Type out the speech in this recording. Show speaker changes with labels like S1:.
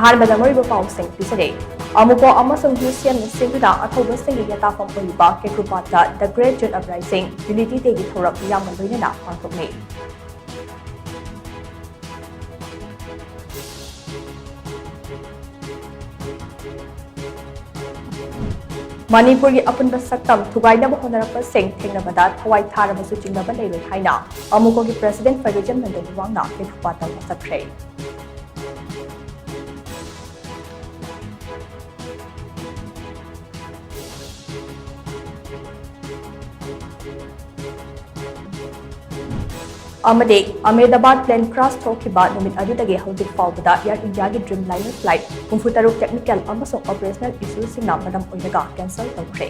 S1: ꯑꯍꯥꯟꯕꯗ ꯃꯔꯨꯑꯣꯏꯕ ꯄꯥꯎꯁꯤꯡ ꯄꯤꯖꯔꯦ ꯑꯃꯨꯛꯀꯣ ꯑꯃꯁꯨꯡ ꯍ꯭ꯌꯨꯁꯤꯌꯟ ꯁꯤꯡꯗꯨꯅ ꯑꯊꯧꯕꯁꯤꯡꯒꯤ ꯌꯥꯇꯥꯐꯝ ꯑꯣꯏꯔꯤꯕ ꯀꯦꯀ꯭ꯔꯨꯄꯥꯠꯇ ꯗ ꯒ꯭ꯔꯦꯠ ꯖꯨꯟ ꯑꯞꯔꯥꯏꯖꯤꯡ ꯌꯨꯅꯤꯇꯤ ꯗꯦꯒꯤ ꯊꯧꯔꯝ ꯃꯤꯌꯥꯝꯒ ꯂꯣꯏꯅꯅ ꯄꯥꯡꯊꯣꯛꯅꯩ Manipuri apunba saktam thugainaba honarapasing thengnabada thawai tharabasu chingnaba leiroi haina amukogi president Farijan Mandaliwangna Kekrupatam wasakre Amade Ahmedabad plane crash thokiba numit adudagi haudik faubada Air India gi Dreamliner flight 36 technical amasung operational issues singna madam oinaga cancel tawkre